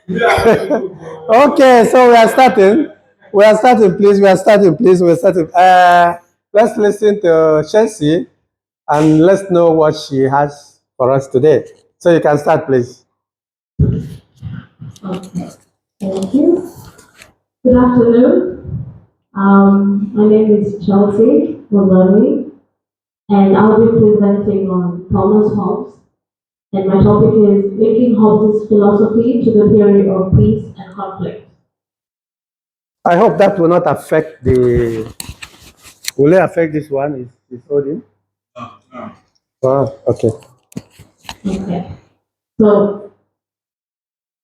Okay, so we are starting. We are starting, please. We are starting, please. We are starting. Let's listen to Chelsea and let's know what she has for us today. So you can start, please. Okay, thank you. Good afternoon. My name is Chelsea Maloney, and I'll be presenting on Thomas Hobbes. And my topic is linking Hobbes' philosophy to the theory of peace and conflict. I hope that will not affect the. Will it affect this one? Is audience? Oh, okay. Okay, so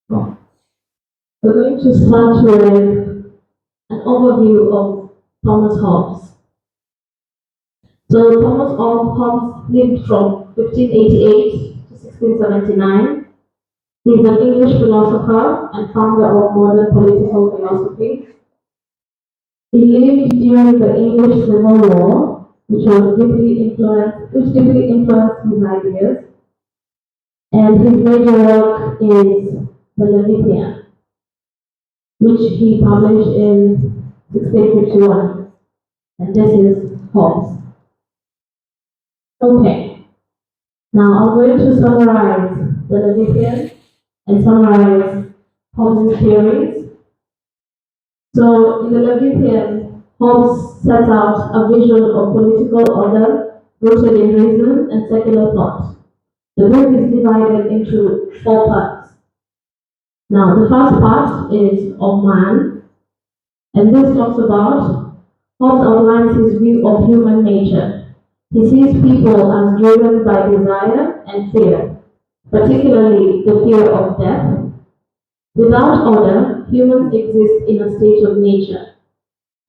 we're going to start with an overview of Thomas Hobbes. So Thomas Hobbes lived from 1588 to 1679. He is an English philosopher and founder of modern political philosophy. He lived during the English Civil War, which deeply influenced his ideas, and his major work is the Leviathan, which he published in 1651, and this is Hobbes. Okay, now I'm going to summarize the Leviathan and summarize Hobbes' theories. So, in the Leviathan, Hobbes sets out a vision of political order rooted in reason and secular thought. The book is divided into four parts. Now, the first part is of man, and this talks about Hobbes outlines his view of human nature. He sees people as driven by desire and fear, particularly the fear of death. Without order, humans exist in a state of nature.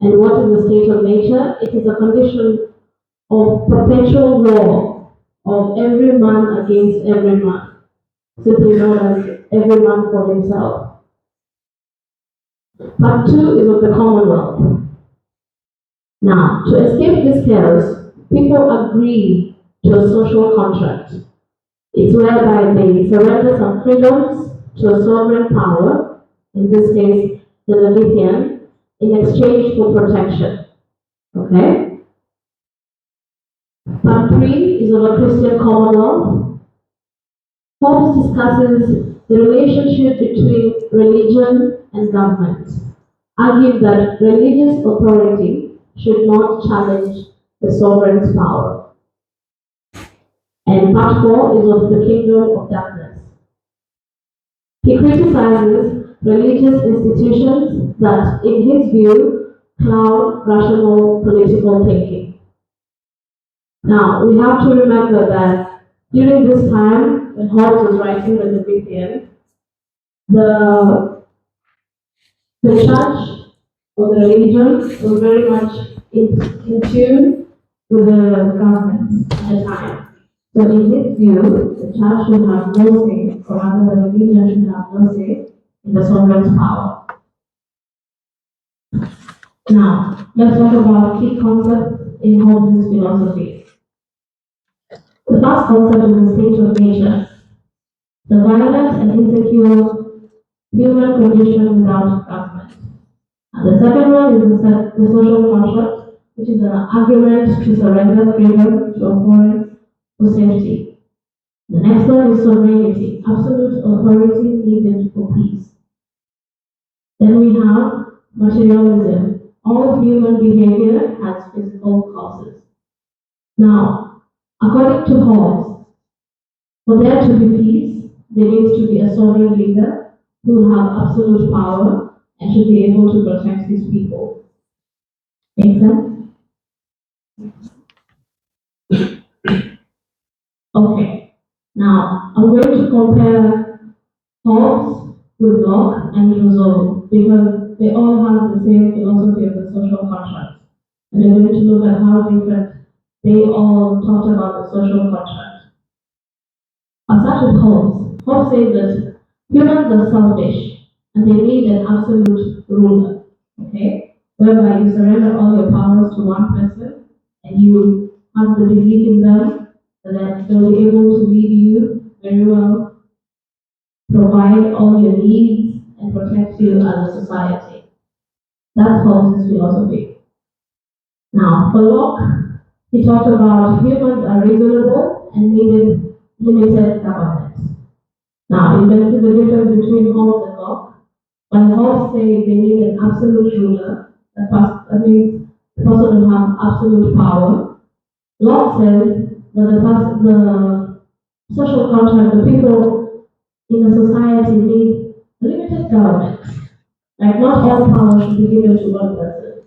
And what is the state of nature? It is a condition of perpetual war of every man against every man, simply known as every man for himself. Part two is of the Commonwealth. Now, to escape this chaos, people agree to a social contract. It's whereby they surrender some freedoms to a sovereign power, in this case, the Leviathan, in exchange for protection. Okay? Part three is of a Christian commonwealth. Hobbes discusses the relationship between religion and government, arguing that religious authority should not challenge the sovereign's power. And part four is of the kingdom of darkness. He criticizes religious institutions that, in his view, cloud rational political thinking. Now, we have to remember that during this time, when Hobbes was writing the Leviathan, the, the church or the religion was very much in tune with the government at the time. So in his view, the church should have no say, or rather the religion should have no say in the sovereign's power. Now, let's talk about key concepts in Hobbes' philosophy. The first concept is the state of nature, the violent and insecure human condition without government. And the second one is the social contract, which is an agreement to surrender freedom to a foreign for safety. The next one is sovereignty, absolute authority needed for peace. Then we have materialism. All human behavior has physical causes. Now, according to Hobbes, for there to be peace, there needs to be a sovereign leader who will have absolute power and should be able to protect his people. Make sense? Okay. Now, I'm going to compare Hobbes with Locke and Rousseau because they all have the same philosophy of the social contract. And we're going to look at how different they all talked about the social contract. I'll start with Hobbes. Hobbes says that humans are selfish and they need an absolute ruler, okay? Whereby you surrender all your powers to one person and you have the belief in them that they'll be able to lead you very well, provide all your needs, and protect you as a society. That's Hobbes' philosophy. Now, for Locke, he talked about humans are reasonable and needed limited government. Now, you can see the difference between Hobbes and Locke. When Hobbes say they need an absolute ruler, that means the person will have absolute power. Locke says that the social contract, the people in a society need limited government. Like not all power should be given to one person.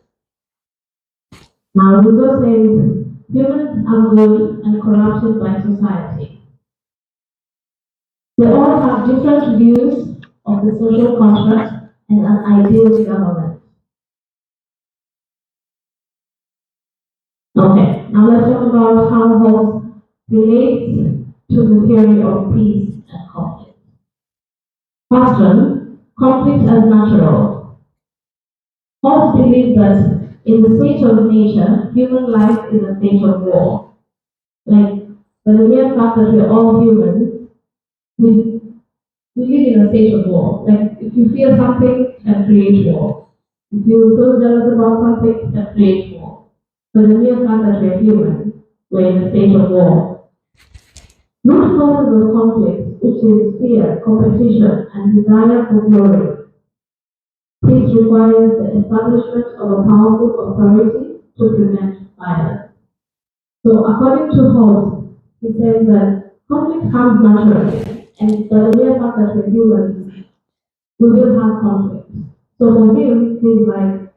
Now, Rousseau says humans are good and corrupted by society. They all have different views of the social contract and an ideal government. Okay, now let's talk about how Hobbes relates to the theory of peace and conflict. First one, conflict as natural. Hobbes believed that in the state of nature, human life is a state of war. Like, by the mere fact that we're all humans, we live in a state of war. Like, if you fear something, it can create war. If you feel jealous about something, it can create war. By the mere fact that we're human, we're in a state of war. Root causes of conflict, which is fear, competition, and desire for glory. Peace requires the establishment of a powerful authority to prevent violence. So according to Hobbes, he says that conflict comes naturally, and by the mere fact that we're humans, we will have conflict. So for him, he's like,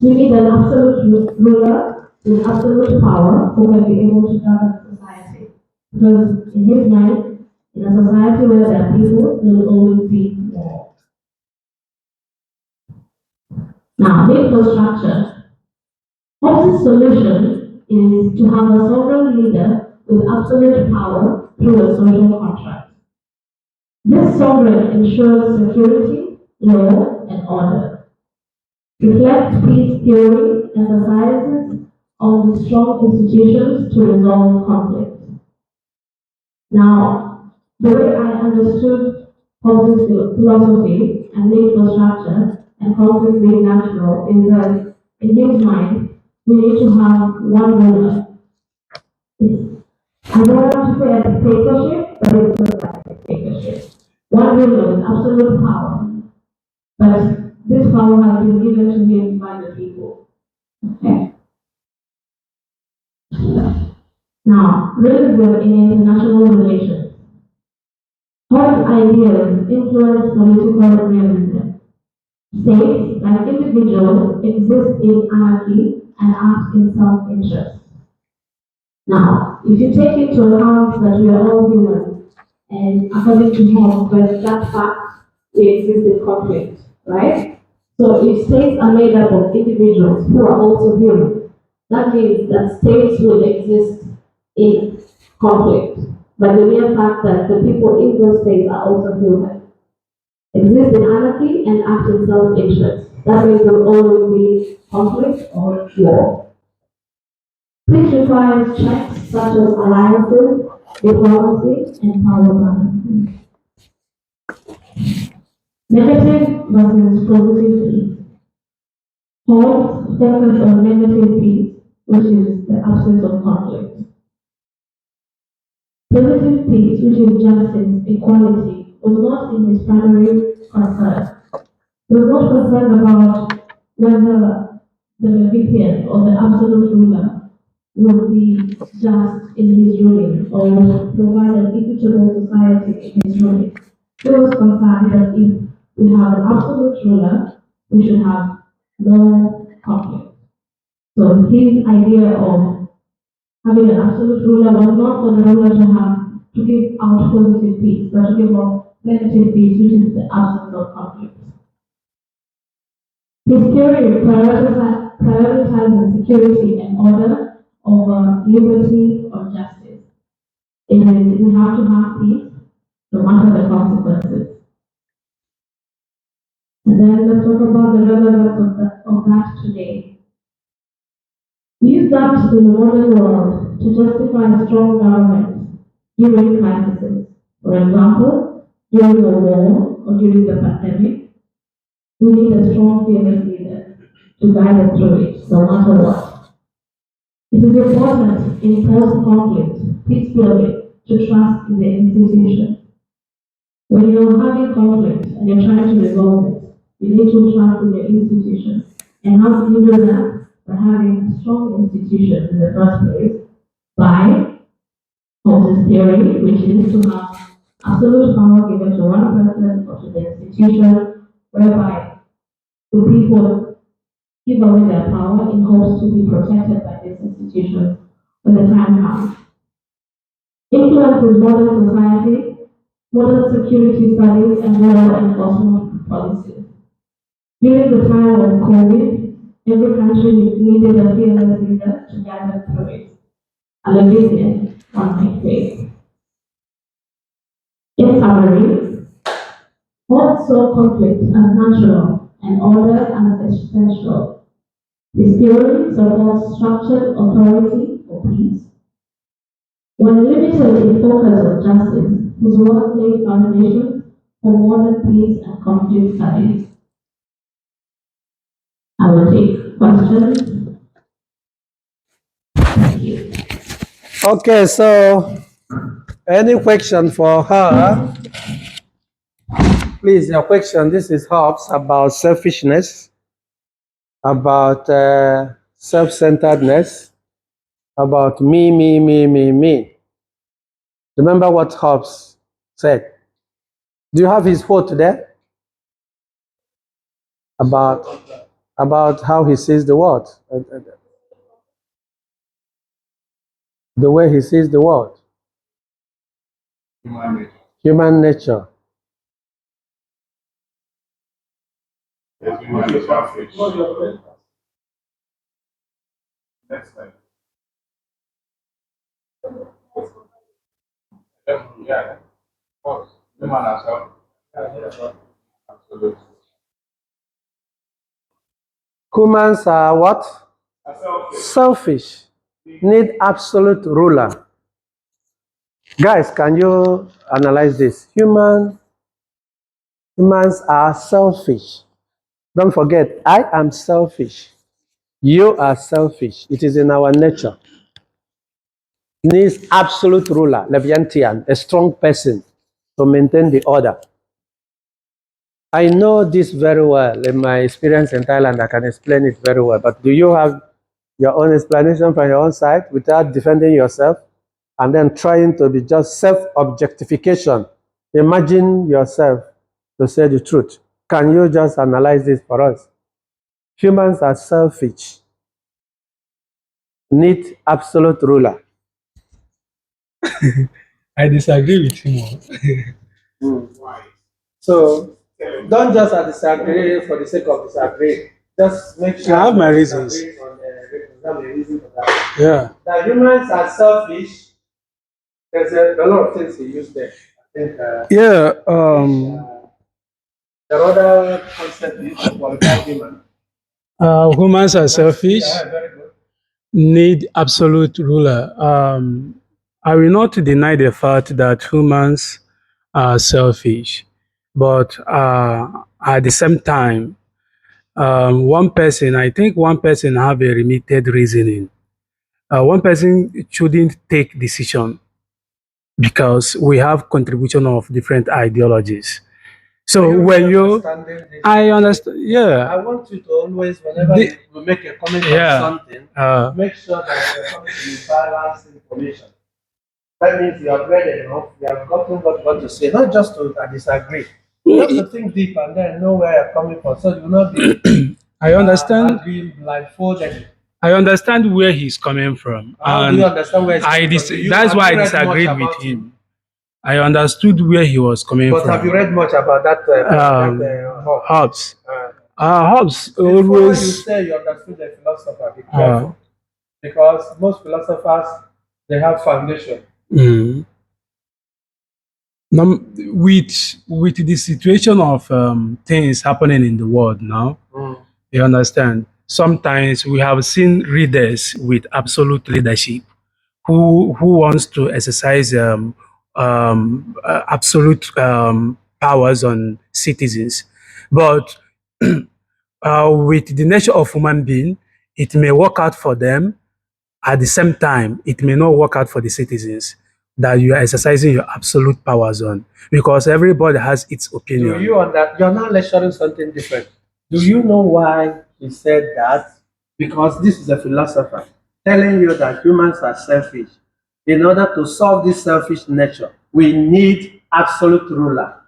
we need an absolute ruler with absolute power who can be able to govern society. Because in his mind, in a society where there are people, there will always be war. Now, infrastructure. Hobbes' solution is to have a sovereign leader with absolute power through a social contract. This sovereign ensures security, law, and order, reflects peace theory, emphasizes on the strong institutions to resolve conflict. Now, the way I understood Hobbes' philosophy and infrastructure and conflict being natural is that in his mind, we need to have one ruler. I don't want to say a dictatorship, but it's not like a dictatorship. One ruler with absolute power, but this power has been given to him by the people. Okay. Now, realism in international relations. Hobbes' ideas influence political realism. States, like individuals, exist in anarchy and act in self-interest. Now, if you take into account that we are all human, and according to Hobbes, but that fact, we exist in conflict, right? So if states are made up of individuals who are also human, that means that states will exist in conflict. By the mere fact that the people in those states are also human, exist in anarchy and act in self-interest. That means there will always be conflict or war. This requires checks such as alliances, diplomacy, and power balancing. Negative versus positive peace. Hobbes focus on negative peace, which is the absence of conflict. Positive peace, which is justice, equality, was not in his primary concern. He was not concerned about whether the Leviathan or the absolute ruler would be just in his ruling or would provide an equitable society in his ruling. He was concerned that if we have an absolute ruler, we should have no conflict. So his idea of having an absolute ruler was not for the ruler to give out positive peace, but to give out negative peace, which is the absence of conflict. His theory prioritizes security and order over liberty or justice. It means we have to have peace, no matter the consequences. And then let's talk about the relevance of that today. We use that in the modern world to justify strong governments during crises. For example, during a war or during the pandemic, we need a strong, fearless leader to guide us through it, no matter what. It is important in post-conflict peace building to trust in the institution. When you're having conflict and you're trying to resolve it, you need to trust in your institution. And how do you do that? By having strong institutions in the first place, by Hobbes' theory, which is to have absolute power given to one person or to the institution, whereby the people give away their power in hopes to be protected by this institution when the time comes. Influences modern society, modern security studies, and law enforcement policies. During the time of COVID, every country needed a fearless leader to guide them through it. A Leviathan, one might say. In summary, Hobbes saw conflict as natural and order as essential. His theory supports structured authority for peace. When limited in focus on justice, his work laid foundations for modern peace and conflict studies. I will take questions. Thank you. Okay, so any question for her? Please, your question. This is Hobbes about selfishness, about self-centeredness, about me. Remember what Hobbes said. Do you have his quote there? About how he sees the world, the way he sees the world, human nature. Yes, human is selfish. Next time. Yeah, of course. Human are selfish. Absolutely. Humans are what? Selfish. Need absolute ruler. Guys, can you analyze this? Humans are selfish. Don't forget, I am selfish. You are selfish. It is in our nature. Needs absolute ruler, Leviathan, a strong person to maintain the order. I know this very well. In my experience in Thailand, I can explain it very well. But do you have your own explanation from your own side without defending yourself and then trying to be just self-objectification? Imagine yourself to say the truth. Can you just analyze this for us? Humans are selfish, need absolute ruler. I disagree with him. So don't just disagree for the sake of disagree. Just make sure I have my reasons. Yeah. That humans are selfish. There's a lot of things he used there. I think, Yeah. the other concept is to qualify human. Humans are selfish, Yeah, very good. need absolute ruler. I will not deny the fact that humans are selfish, but at the same time, I think one person have a limited reasoning. One person shouldn't take decision because we have contribution of different ideologies. So when you, I understand, I yeah, want you to always, whenever The- you make a comment Yeah. on something, make sure that you're coming with balanced information. That means you have read enough, you have gotten what you want to say, not just to disagree. Just to think deep and then know where you're coming from. So you will not be I understand. being blindfolded. I understand where he's coming from, How do you understand where it's coming from? that's Have why I you read disagreed much with about him. I understood where he was coming But from. have you read much about that? Hobbes. Uh, Hobbes Before you always. say you understood the philosopher, be careful. Because most philosophers, they have foundation. Mm. With the situation of things happening in the world now, you understand. Sometimes we have seen readers with absolute leadership who wants to exercise absolute powers on citizens. But with the nature of human being, it may work out for them. At the same time, it may not work out for the citizens that you are exercising your absolute powers on, because everybody has its opinion. Do you understand? You're not lecturing something different. Do you know why he said that? Because this is a philosopher telling you that humans are selfish. In order to solve this selfish nature, we need absolute ruler.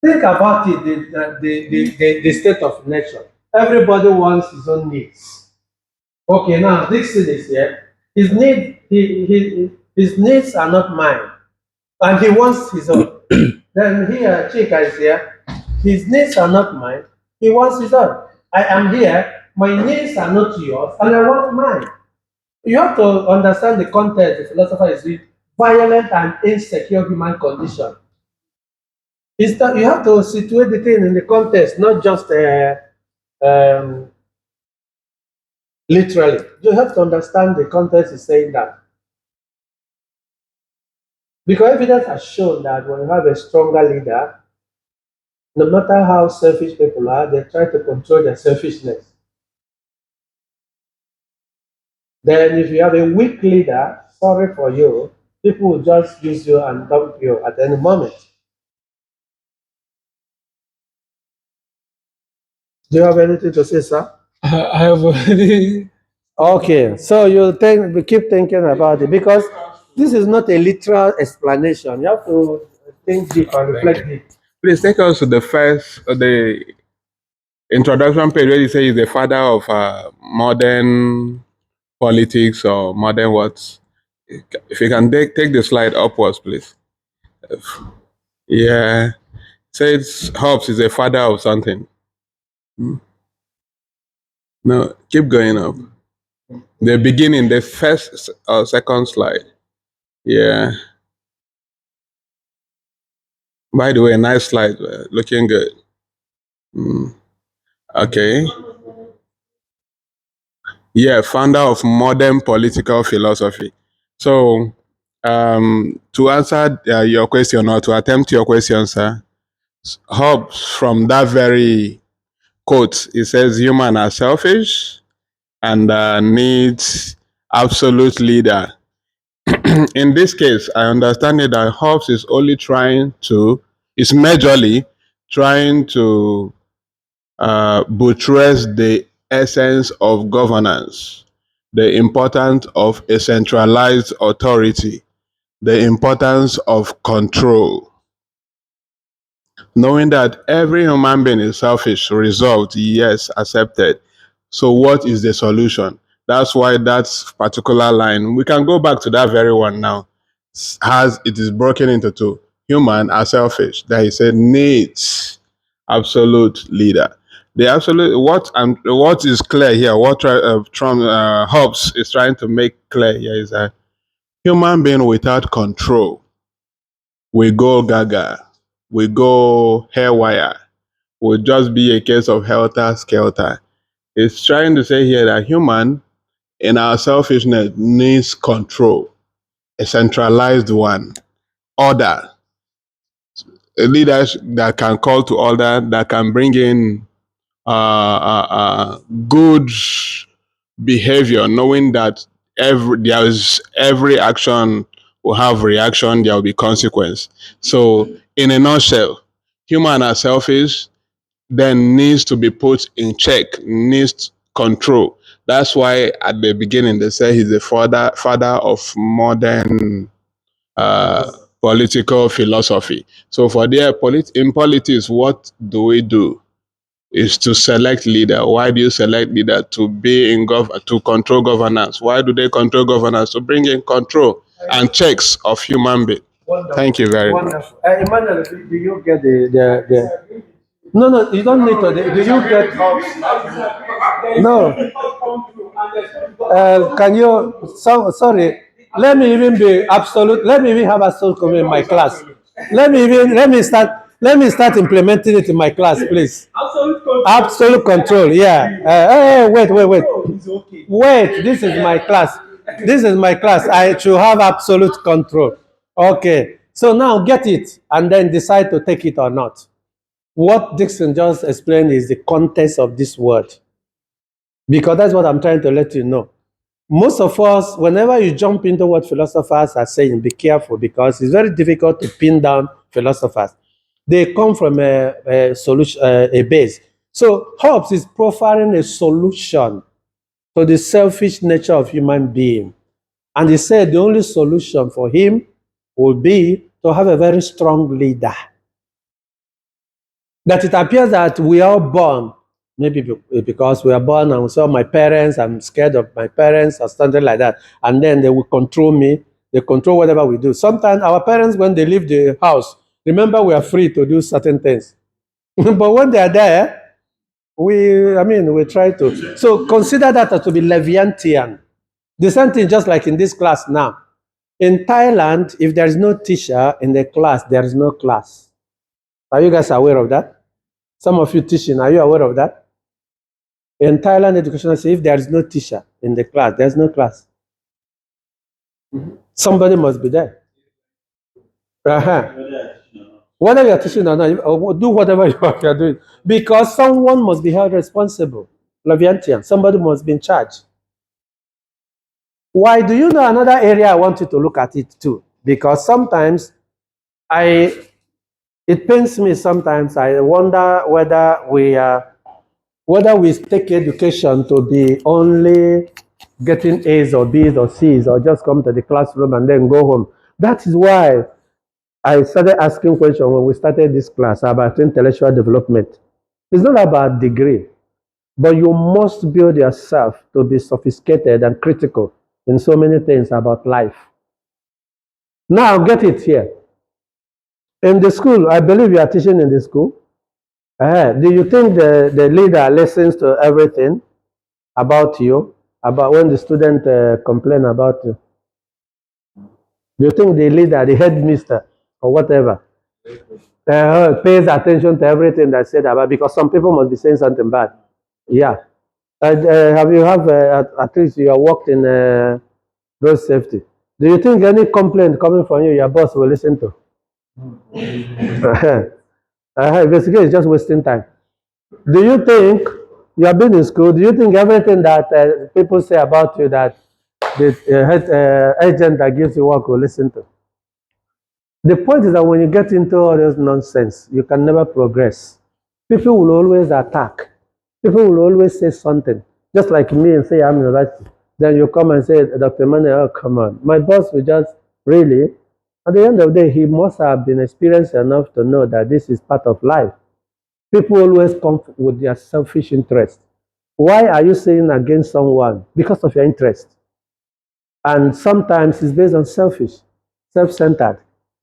Think about it, the state of nature. Everybody wants his own needs. Okay, now Dixon is here. His needs are not mine, and he wants his own. Then here, Chika is here. His needs are not mine. He wants his own. I am here. My needs are not yours, and I want mine. You have to understand the context. The philosopher is with violent and insecure human condition. It's that you have to situate the thing in the context, not just um, literally. You have to understand the context is saying that. Because evidence has shown that when you have a stronger leader, no matter how selfish people are, they try to control their selfishness. Then if you have a weak leader, sorry for you, people will just use you and dump you at any moment. Do you have anything to say, sir? I have already. Okay, so we keep thinking about it because this is not a literal explanation. You have to think deep and reflect deep. Please take us to the first, the introduction page where you say he's the father of modern politics or modern what? If you can take the slide upwards, please. Yeah. Says Hobbes is a father of something. No, keep going up. The beginning, the first or second slide. Yeah. By the way, nice slide. Looking good. Okay. Yeah, founder of modern political philosophy. So, to answer your question or to attempt your question, sir, Hobbes, from that very quote, it says human are selfish and needs absolute leader. In this case, I understand it that Hobbes is only is majorly trying to buttress the essence of governance, the importance of a centralized authority, the importance of control. Knowing that every human being is selfish, result, yes, accepted. So what is the solution? That's why that particular line, we can go back to that very one now, it is broken into two. Human are selfish. That he said needs absolute leader. The absolute what is clear here, what Hobbes is trying to make clear here is that human being without control, we go gaga, we go haywire, will just be a case of helter skelter. It's trying to say here that human in our selfishness needs control, a centralized one, order, a leader that can call to order, that can bring in good behavior, knowing that every action will have reaction, there will be consequence. So, in a nutshell, human are selfish, then needs to be put in check, needs control. That's why at the beginning they say he's the father of modern political philosophy. So for in politics, what do we do? Is to select leader. Why do you select leader? To be in to control governance. Why do they control governance? To bring in control and checks of human being. Thank you very much. Wonderful. Emmanuel, do you get the No, no, you don't need to. Do you get? No. Can you? Sorry. Let me even be absolute. Let me even have absolute control in my class. Let me start implementing it in my class, please. Absolute control. Yeah. Wait. Wait. This is my class. I should have absolute control. Okay. So now get it and then decide to take it or not. What Dixon just explained is the context of this word, because that's what I'm trying to let you know. Most of us, whenever you jump into what philosophers are saying, be careful, because it's very difficult to pin down philosophers. They come from a solution, a base. So Hobbes is profiling a solution to the selfish nature of human being. And he said the only solution for him would be to have a very strong leader. That it appears that we are born, maybe because we are born and we saw my parents, I'm scared of my parents or something like that, and then they will control me, they control whatever we do. Sometimes our parents, when they leave the house, remember we are free to do certain things. But when they are there, we try to. So consider that to be Leviathan. The same thing just like in this class now. In Thailand, if there is no teacher in the class, there is no class. Are you guys aware of that? Some of you teaching, are you aware of that? In Thailand education, if there is no teacher in the class, there's no class. Somebody must be there. Uh-huh. Whether you're teaching or not, or do whatever you're doing, because someone must be held responsible. Leviathan, somebody must be in charge. Why? Do you know another area I want you to look at it too? Because sometimes it pains me sometimes. I wonder whether we take education to be only getting A's or B's or C's or just come to the classroom and then go home. That is why I started asking questions when we started this class about intellectual development. It's not about degree, but you must build yourself to be sophisticated and critical in so many things about life. Now get it here. In the school, I believe you are teaching in the school. Do you think the leader listens to everything about you, about when the student complain about you? Do you think the leader, the headmaster, or whatever, pays attention to everything that's said about? Because some people must be saying something bad. Yeah. At least you have worked in road safety? Do you think any complaint coming from you, your boss will listen to? Basically, it's just wasting time. Do you think you have been in school? Do you think everything that people say about you that the agent that gives you work will listen to? The point is that when you get into all this nonsense, you can never progress. People will always attack. People will always say something. Just like me and say I'm in university. Then you come and say, Dr. Manuel, oh, come on. My boss will just really, at the end of the day, he must have been experienced enough to know that this is part of life. People always come with their selfish interest. Why are you saying against someone? Because of your interest. And sometimes it's based on self-centered.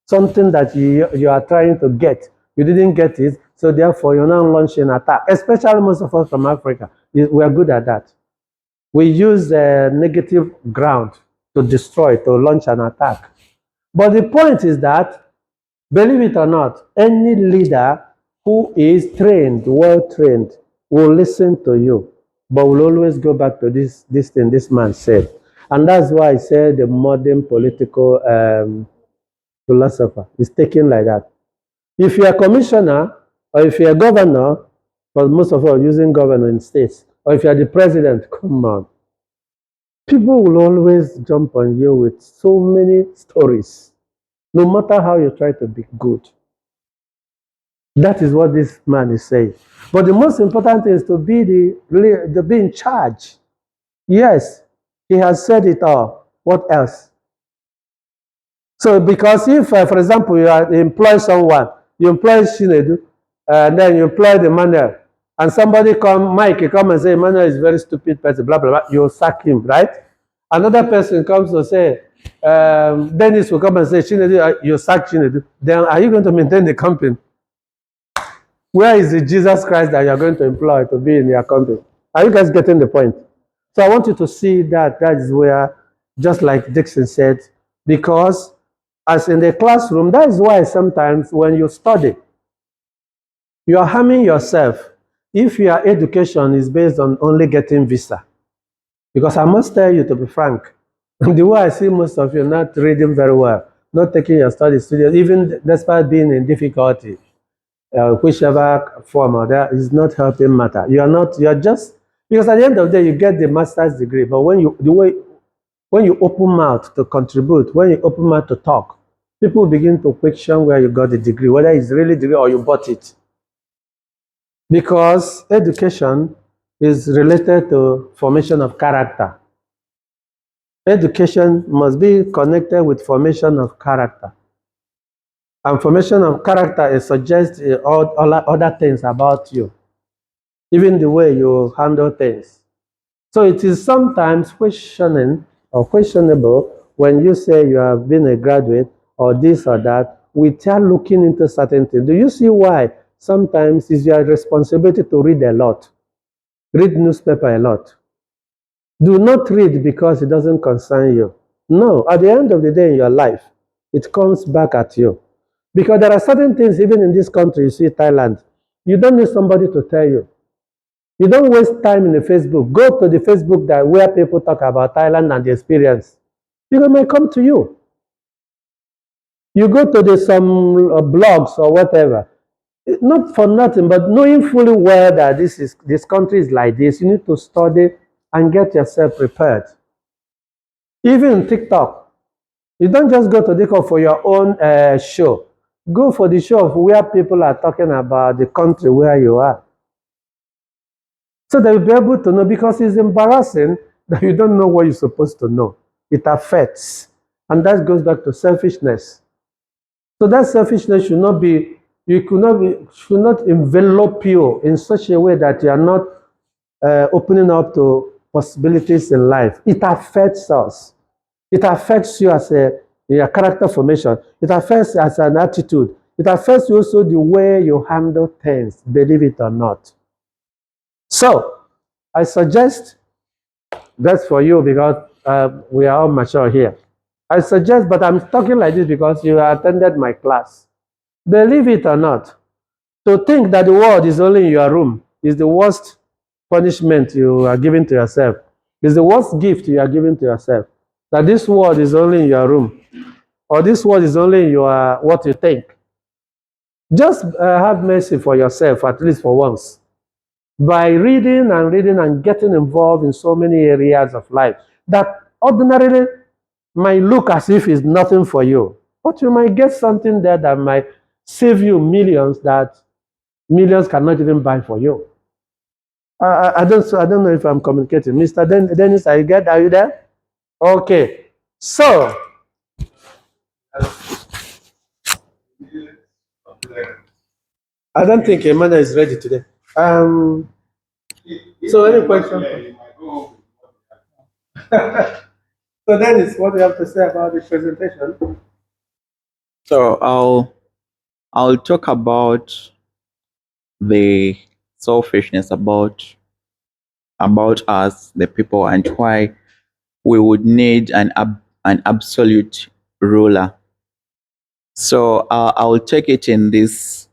Something that you are trying to get. You didn't get it, so therefore you're now launching an attack. Especially most of us from Africa. We are good at that. We use negative ground to destroy, to launch an attack. But the point is that, believe it or not, any leader who is trained, well trained, will listen to you, but will always go back to this thing this man said. And that's why I said the modern political philosopher is taken like that. If you're a commissioner, or if you're a governor, but most of us using governor in states, or if you're the president, come on. People will always jump on you with so many stories, no matter how you try to be good. That is what this man is saying. But the most important thing is to be in charge. Yes, he has said it all. What else? So, because if, for example, you employ someone, you employ Shinedu, and then you employ the Manuel, and somebody Mike, come and say, Manuel is a very stupid person, blah, blah, blah, you'll sack him, right? Another person comes to say, Dennis will come and say, Shinedu, you sack Shinedu. Then are you going to maintain the company? Where is the Jesus Christ that you're going to employ to be in your company? Are you guys getting the point? So I want you to see that is where, just like Dixon said, because as in the classroom, that is why sometimes when you study, you are harming yourself if your education is based on only getting visa. Because I must tell you, to be frank, the way I see most of you not reading very well, not taking your studies serious, even despite being in difficulty, whichever form or that is not helping matter. You are just, because at the end of the day, you get the master's degree, but when you open mouth to contribute, when you open mouth to talk, people begin to question where you got the degree, whether it's really degree or you bought it. Because education is related to formation of character. Education must be connected with formation of character. And formation of character is suggests all other things about you, even the way you handle things. So it is sometimes questioning or questionable when you say you have been a graduate or this or that without looking into certain things. Do you see why sometimes it's your responsibility to read a lot, read newspaper a lot? Do not read because it doesn't concern you. No, at the end of the day in your life, it comes back at you. Because there are certain things, even in this country, you see Thailand, you don't need somebody to tell you. You don't waste time in the Facebook. Go to the Facebook where people talk about Thailand and the experience. People may come to you. You go to some blogs or whatever. Not for nothing, but knowing fully well that this country is like this, you need to study and get yourself prepared. Even TikTok, you don't just go to TikTok for your own show. Go for the show of where people are talking about the country where you are. So they will be able to know, because it's embarrassing that you don't know what you're supposed to know. It affects. And that goes back to selfishness. So that selfishness should not envelop you in such a way that you are not opening up to possibilities in life. It affects us. It affects you as your character formation. It affects you as an attitude. It affects you also the way you handle things, believe it or not. So, I suggest, that's for you because we are all mature here. I suggest, but I'm talking like this because you attended my class. Believe it or not, to think that the world is only in your room is the worst punishment you are giving to yourself. It's the worst gift you are giving to yourself. That this world is only in your room, or this world is only in your what you think. Just have mercy for yourself, at least for once, by reading and getting involved in so many areas of life that ordinarily might look as if it's nothing for you. But you might get something there that might save you millions that millions cannot even buy for you. I don't know if I'm communicating. Mr. Dennis, are you there? Okay. So, I don't think Emmanuel is ready today. So any question? So Dennis, what do you have to say about the presentation? So I'll talk about the selfishness about us, the people, and why we would need an absolute ruler. So I'll take it in this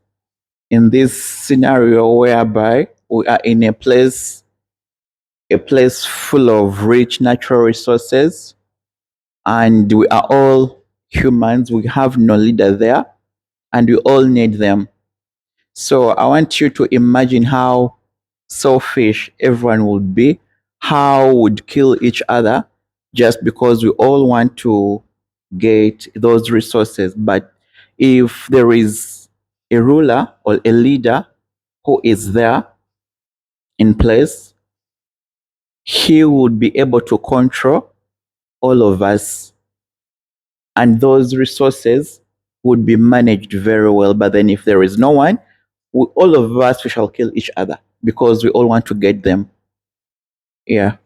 scenario whereby we are in a place full of rich natural resources, and we are all humans. We have no leader there, and we all need them. So I want you to imagine how selfish everyone would be, how would kill each other just because we all want to get those resources. But if there is a ruler or a leader who is there in place, he would be able to control all of us, and those resources would be managed very well. But then if there is no one, all of us, we shall kill each other because we all want to get them. Yeah.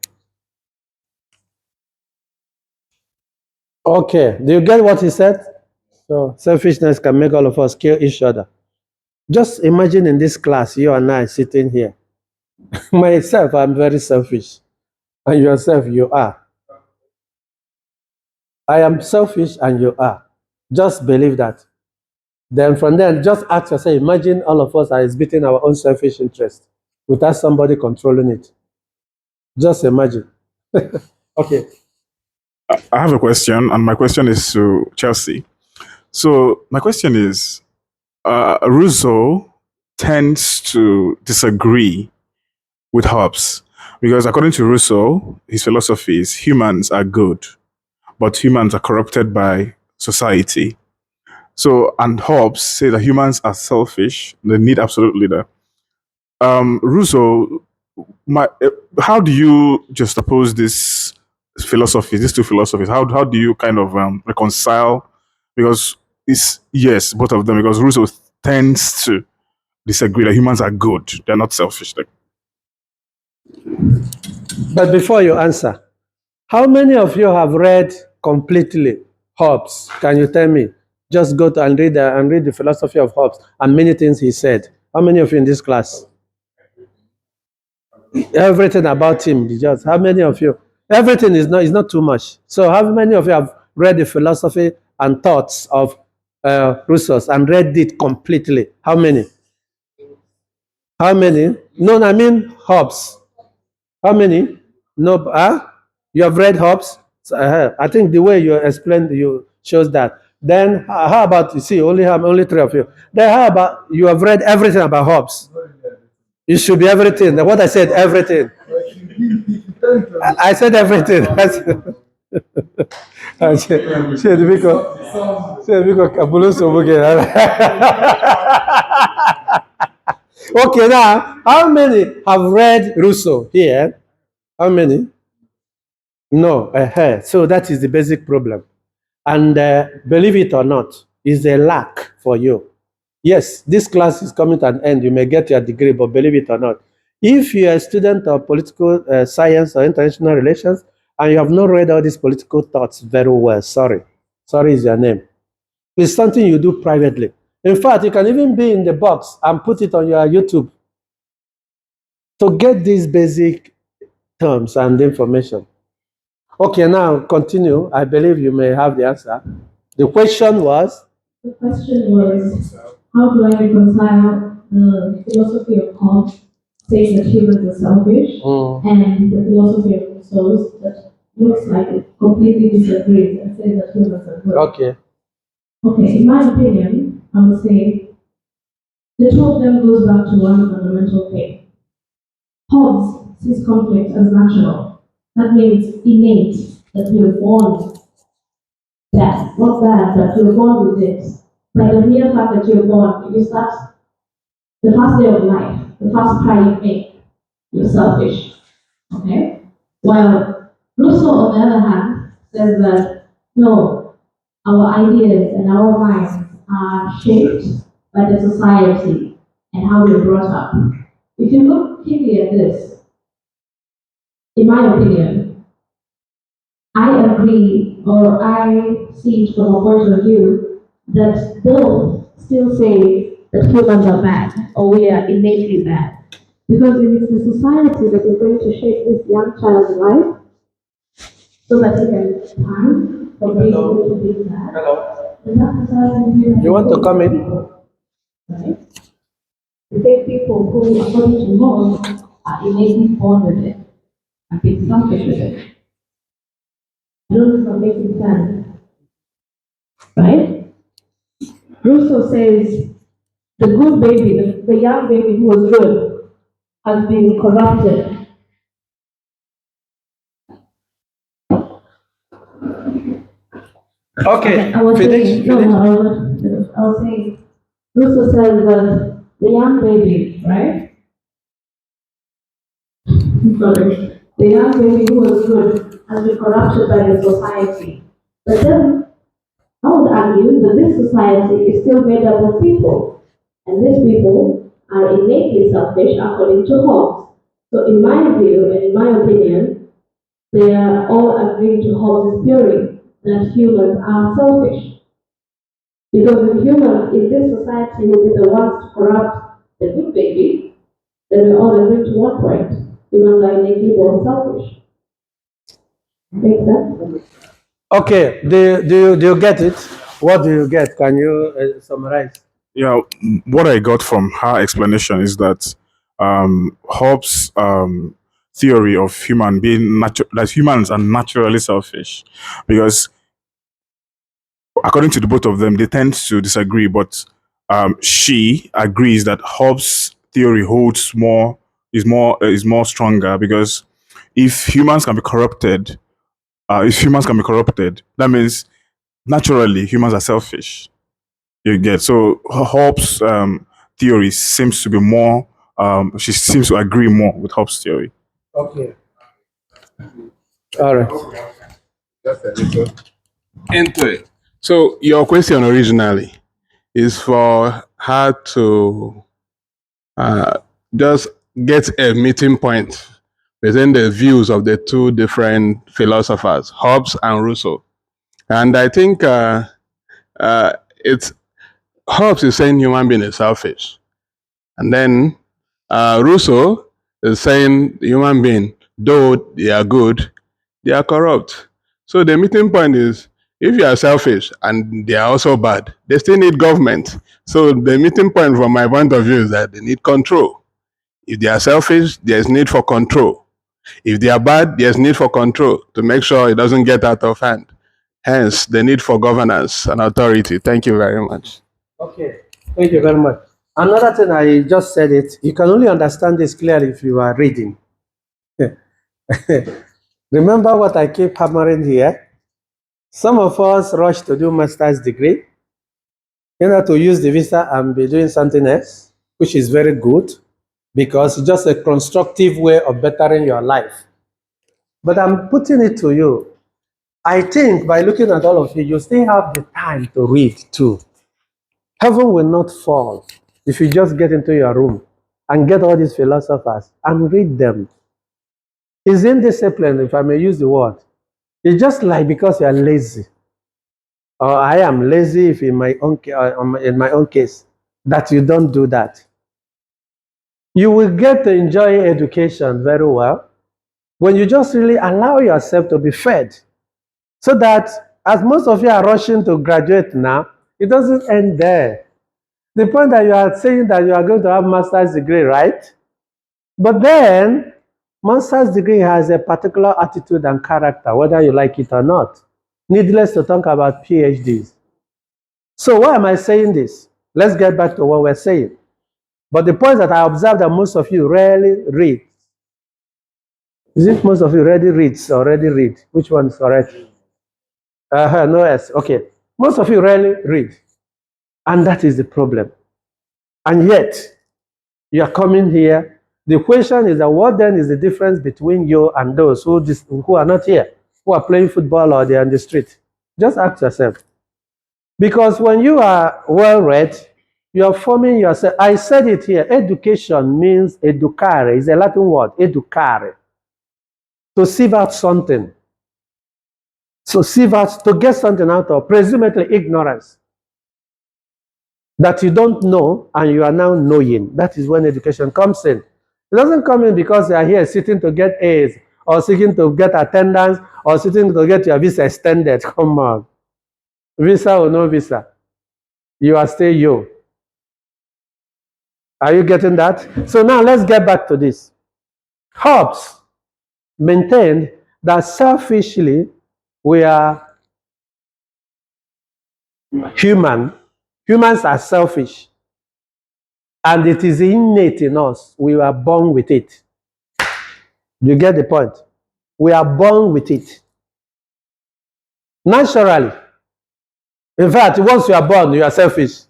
Okay. Do you get what he said? So selfishness can make all of us kill each other. Just imagine in this class, you and I sitting here. Myself, I'm very selfish. And yourself, you are. I am selfish and you are. Just believe that. Then from there, just ask yourself, imagine all of us are exhibiting our own selfish interest without somebody controlling it. Just imagine. Okay. I have a question, and my question is to Chelsea. So my question is, Rousseau tends to disagree with Hobbes because according to Rousseau, his philosophy is humans are good, but humans are corrupted by society. So, and Hobbes say that humans are selfish, they need absolute leader. Rousseau, how do you juxtapose this philosophy, these two philosophies? How do you kind of reconcile? Because it's yes, both of them. Because Rousseau tends to disagree that humans are good; they're not selfish. Like, But before you answer, how many of you have read completely Hobbes? Can you tell me? Just go to and read the philosophy of Hobbes and many things he said. How many of you in this class? Everything about him. Just how many of you? Everything is not too much. So how many of you have read the philosophy and thoughts of Rousseau and read it completely? How many? How many? No, I mean Hobbes. How many? No, you have read Hobbes? So, I think the way you explained you shows that. Then how about you see only three of you? Then how about you have read everything about Hobbes? It should be everything. What I said, everything. I said everything. I said because Kabulu Okay, now how many have read Rousseau here? How many? No. So that is the basic problem. And believe it or not, is a lack for you. Yes, this class is coming to an end. You may get your degree, but believe it or not, if you are a student of political science or international relations and you have not read all these political thoughts very well, sorry is your name. It's something you do privately. In fact, you can even be in the box and put it on your YouTube to get these basic terms and information. Okay, now continue. I believe you may have the answer. The question was? The question was, how do I reconcile the philosophy of Hobbes saying that humans are selfish and the philosophy of Rousseau that looks like it completely disagrees and says that humans are good? Okay. Okay, in my opinion, I would say the two of them goes back to one fundamental thing. Hobbes sees conflict as natural. That means innate, that we are born bad, not bad, but you're born with it. By the mere fact that you're born, you start the first day of life, the first cry you make, you're selfish. Okay? While Rousseau, on the other hand, says that no, our ideas and our minds are shaped by the society and how we're brought up. If you look keenly at this, in my opinion, I agree or I see it from a point of view that both still say that humans are bad or we are innately bad. Because it is the society that is going to shape this young child's life so that he can turn from being good to being bad. And that society You want to come in? right? You take people who, according to Hobbes, are innately born with it and being selfish with it. I don't know if I'm making sense. Right? Rousseau says the good baby, the young baby who was good, has been corrupted. Okay. I was Finish. saying, no, I was saying, Rousseau says that the young baby, right? Sorry. The young baby who was good has been corrupted by the society. But then I would argue that this society is still made up of people, and these people are innately selfish according to Hobbes. So in my view and in my opinion, they are all agreeing to Hobbes' theory that humans are selfish. Because if humans in this society will be the ones to corrupt the good baby, then we all agree to one point. Humans are innately born selfish. Make sense? Okay. Do you get it? What do you get? Can you summarize? yeah, what I got from her explanation is that Hobbes' theory of that humans are naturally selfish, because according to the both of them, they tend to disagree, but she agrees that Hobbes' theory holds more is more stronger, because if humans can be corrupted, that means naturally humans are selfish. You get, so Hobbes' theory seems to be more. She seems to agree more with Hobbes' theory. Okay. All right. Into it. So your question originally is for her to just get a meeting point within the views of the two different philosophers, Hobbes and Rousseau. And I think it's Hobbes is saying human being is selfish. And then Rousseau is saying human being, though they are good, they are corrupt. So the meeting point is, if you are selfish and they are also bad, they still need government. So the meeting point from my point of view is that they need control. If they are selfish, there's need for control. If they are bad, there's need for control to make sure it doesn't get out of hand. Hence, the need for governance and authority. Thank you very much. Okay. Thank you very much. Another thing, I just said it, you can only understand this clearly if you are reading. Remember what I keep hammering here? Some of us rush to do master's degree in order to use the visa and be doing something else, which is very good because it's just a constructive way of bettering your life. But I'm putting it to you. I think by looking at all of you, you still have the time to read too. Heaven will not fall if you just get into your room and get all these philosophers and read them. It's indiscipline, if I may use the word. It's just like because you are lazy, or I am lazy if in my own case, that you don't do that. You will get to enjoy education very well when you just really allow yourself to be fed. So that as most of you are rushing to graduate now, it doesn't end there. The point that you are saying that you are going to have master's degree, right? But then, master's degree has a particular attitude and character, whether you like it or not. Needless to talk about PhDs. So why am I saying this? Let's get back to what we're saying. But the point that I observe that most of you rarely read. Is it most of you already reads or already read? Which one is correct? No S. Okay. Most of you rarely read. And that is the problem. And yet, you are coming here. The question is that what then is the difference between you and those who are not here, who are playing football or they're on the street? Just ask yourself. Because when you are well read, you are forming yourself. I said it here. Education means educare. It's a Latin word, educare. To sieve out something. So sieve out, to get something out of, presumably ignorance. That you don't know and you are now knowing. That is when education comes in. It doesn't come in because you are here sitting to get A's or seeking to get attendance or sitting to get your visa extended. Come on. Visa or no visa. You are still you. Are you getting that? So now let's get back to this. Hobbes maintained that selfishly we are human. Humans are selfish. And it is innate in us. We were born with it. You get the point? We are born with it. Naturally. In fact, once you are born, you are selfish.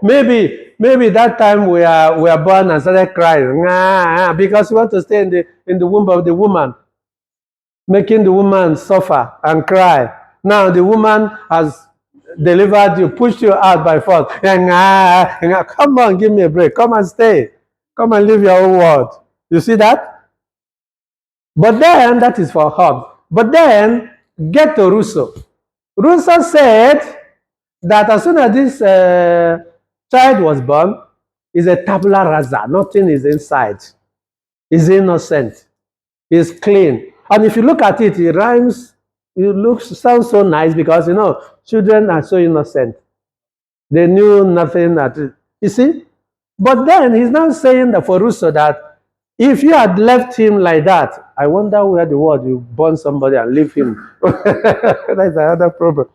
maybe that time we are born and started crying because we want to stay in the womb of the woman, making the woman suffer and cry. Now the woman has delivered you, pushed you out by force. Come on, give me a break. Come and stay. Come and live your own world. You see that? But then, that is for Hobbes. But then, get to Rousseau. Rousseau said that as soon as this child was born, is a tabula rasa. Nothing is inside. Is innocent. Is clean. And if you look at it, it rhymes. It sounds so nice because, children are so innocent. They knew nothing. You see? But then he's now saying that for Rousseau that if you had left him like that, I wonder where the world will burn somebody and leave him. That's another problem.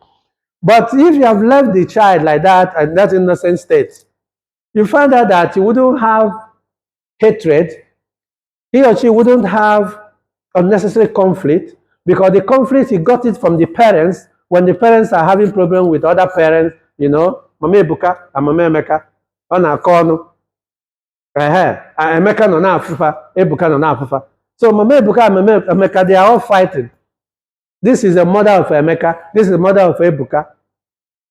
But if you have left the child like that and that innocent state, you find out that you wouldn't have hatred, he or she wouldn't have unnecessary conflict, because the conflict, he got it from the parents. When the parents are having problem with other parents, you know, Mama Ebuka and Mama Emeka, on a corner, Emeka no na afufa, Ebuka no na afufa. So Mama Ebuka and Mama Emeka, they are all fighting. This is the mother of Emeka, this is the mother of Ebuka.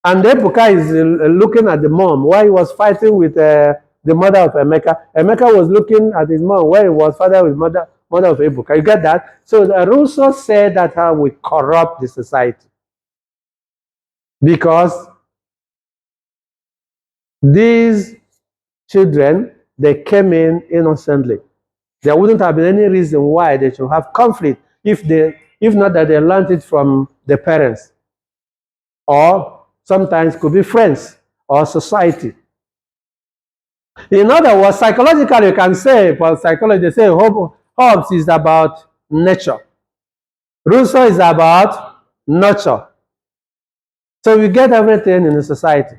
And Ebuka is looking at the mom while he was fighting with the mother of Emeka. Emeka was looking at his mom while he was fighting with mother of Ebuka. You get that? So Rousseau said that how we corrupt the society. Because these children, they came in innocently. There wouldn't have been any reason why they should have conflict if not that they learned it from the parents. Or sometimes could be friends or society. In other words, psychologically, you can say, for psychology, they say Hobbes is about nature. Rousseau is about nurture. So we get everything in the society.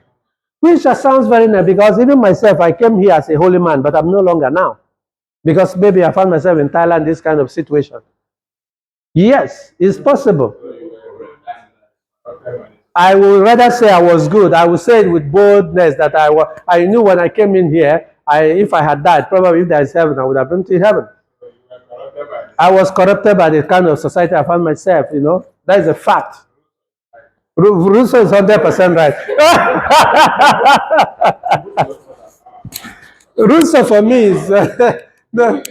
Which sounds very nice, because even myself, I came here as a holy man, but I'm no longer now. Because maybe I found myself in Thailand, this kind of situation. Yes, it's possible. I would rather say I was good. I would say it with boldness that I knew when I came in here, if I had died, probably if there is heaven, I would have been to heaven. I was corrupted by the kind of society I found myself, you know. That is a fact. Rousseau is 100% right. Rousseau for me is... no.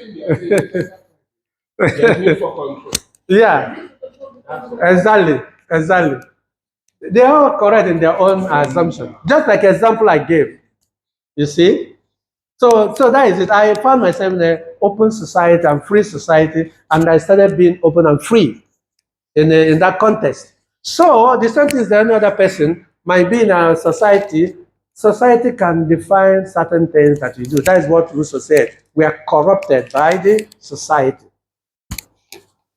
Yeah, exactly. They are correct in their own assumption. Just like example I gave, you see. So that is it. I found myself in an open society and free society, and I started being open and free in that context. So the same thing is that any other person might be in a society. Society can define certain things that you do. That is what Rousseau said. We are corrupted by the society.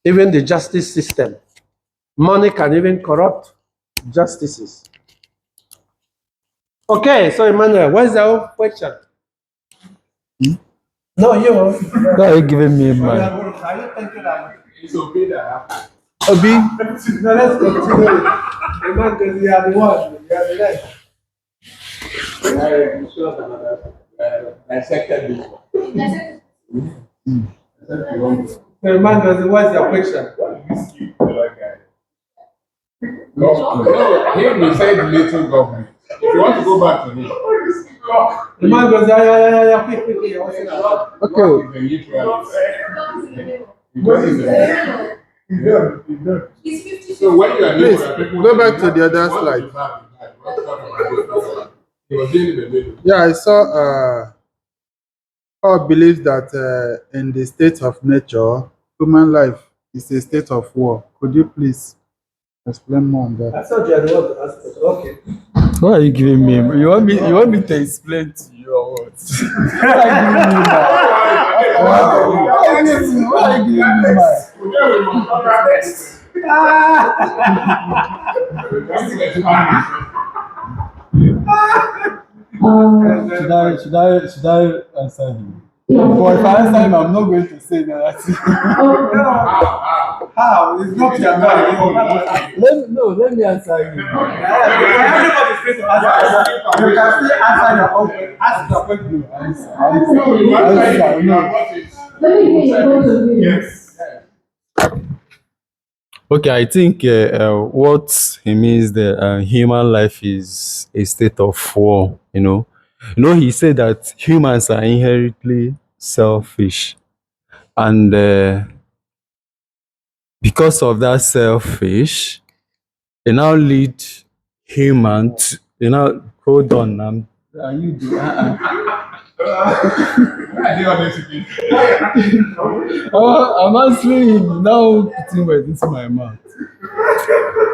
Even the justice system. Money can even corrupt justices. Okay, so Emmanuel, what is the question? No, you. Why are you giving me money? Are you thinking that? It's okay that Obi, No, let's continue. Emmanuel, because you are the one. You are the next. dissected this one. So Emmanuel, what is your question? No, him he said little government. If you want to go back to him, Emmanuel, yeah, quick. okay. So when you are Please neutral, go back to the other slide. Yeah, I saw Paul believes that in the state of nature, human life is a state of war. Could you please explain more on that? I thought you had the one to ask us. Okay. Why are you giving me? You want me to explain to you or what? Why are you giving me Why are you giving Should I answer him? But if I answer him, I'm not going to say that. How? It's not your turn. Let me answer him. Everybody's free to answer. You can still answer your own question. Ask your question. Let me hear your point of view. Yes. Okay, I think what he means that human life is a state of war. He said that humans are inherently selfish, and because of that selfish, they now lead human to, hold on. Are you doing? I'm answering him now, putting words into my mouth.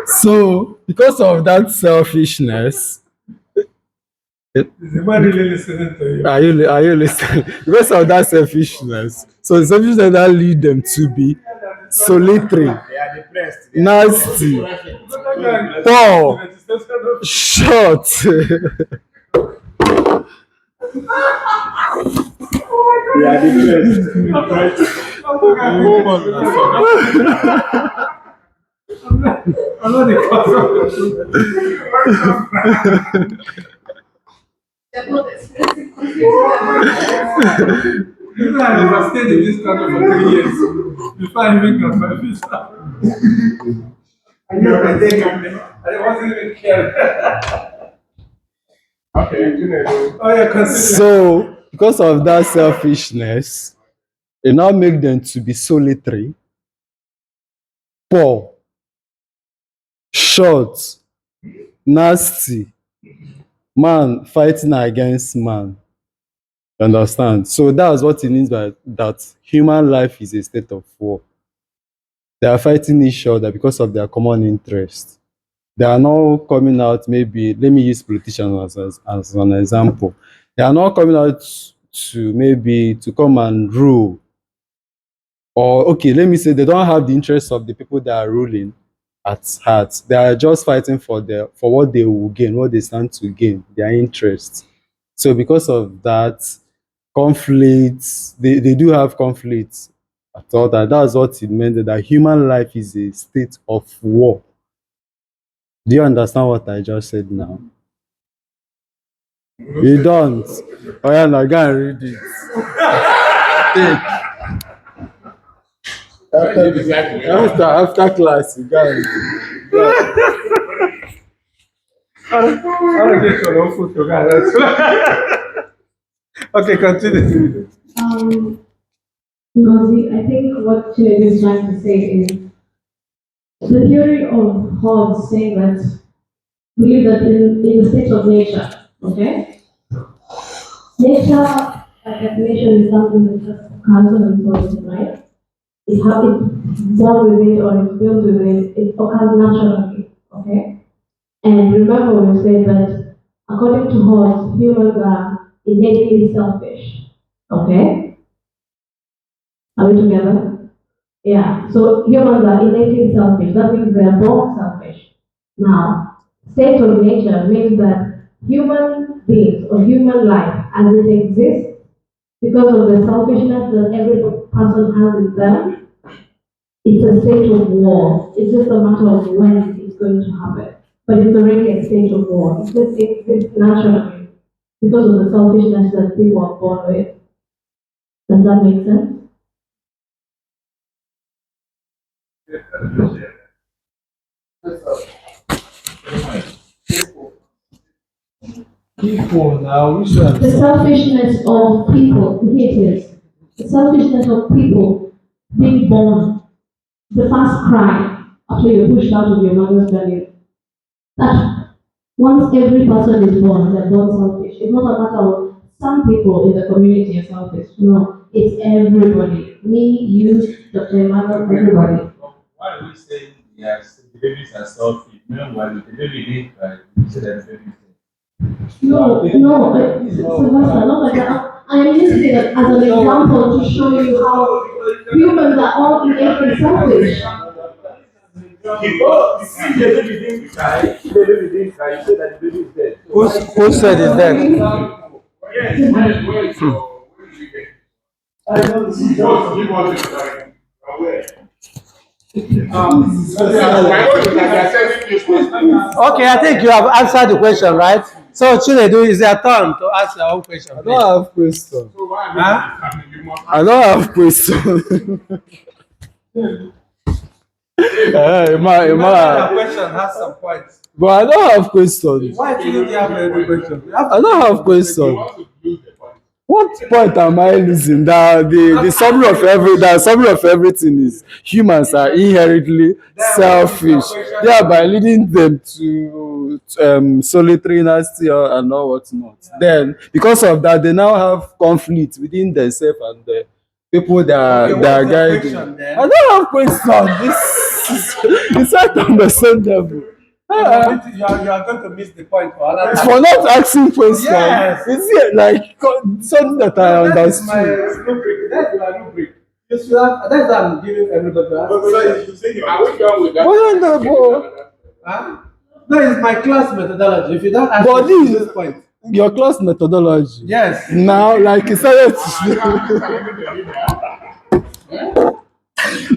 So, because of that selfishness, Is anybody really listening to you? are you listening? Because of that selfishness, so the selfishness that lead them to be solitary, nasty, poor, short. I stayed in this country for 3 years before I even got my visa. I wasn't even caring. Oh yeah, continue. So, because of that selfishness, it now make them to be solitary, poor, short, nasty, man fighting against man. You understand? So that's what it means by that human life is a state of war. They are fighting each other because of their common interest. They are now coming out, maybe, let me use politicians as an example. They are now coming out to maybe to come and rule. Or, okay, let me say they don't have the interests of the people that are ruling at heart. They are just fighting for what they will gain, what they stand to gain, their interests. So because of that, conflicts, they do have conflicts at all that. That's what it meant, that human life is a state of war. Do you understand what I just said now? You don't. Oh yeah, now go and read it. After class, you go and read it. I want to get your own photo, guys. Okay, continue. Ngozi, I think what Chile is trying to say is the theory of Hobbes saying that believe that in the state of nature, okay? Nature, by definition, is something that just comes and goes, right? It happens born with it or it's built with it, it occurs naturally, okay? And remember we said that according to Hobbes, humans are innately selfish, okay? Are we together? Yeah, so humans are innately selfish. That means they're born selfish. Now, state of nature means that human beings or human life as it exists, because of the selfishness that every person has in them, it's a state of war. It's just a matter of when it's going to happen. But it's already a state of war. It just exists naturally because of the selfishness that people are born with. Does that make sense? People now, which one? The selfishness of people, here it is. The selfishness of people being born, the first cry after you're pushed out of your mother's belly. That once every person is born, they're born selfish. It's not a matter of some people in the community are selfish. No, it's everybody. Me, you, Dr. Emmanuel, everybody. Why are we saying yes, the babies are selfish? Meanwhile, the baby didn't cry. You said that the baby No, Sylvester, not like that. I am using it as an example to show you how humans are all innately selfish. The baby didn't cry. The baby didn't cry. You said that the baby is dead. Who said it's dead? Yes, where is your? I don't see. Just give us the aware. Okay, I think you have answered the question, right? So Chinedu, is your turn to ask your own question. I don't have question. Huh? I don't have question. That question has some points. But I don't have questions. Why didn't you have any question? I don't have questions. What point am I losing? The summary of everything is humans are inherently selfish, thereby leading them to solitary nasty and all whatnot. Then, because of that, they now have conflict within themselves and the people that are guiding. I don't have questions. It's not understandable. You are going to miss the point for another time. For not asking questions, Yes. it's like something that I That is my understood. rubric. That's my rubric. That's why I'm giving everybody. Are we done with that? Huh? No, it's my class methodology. If you don't ask But me this this point. your class methodology. Yes. Now, like you said,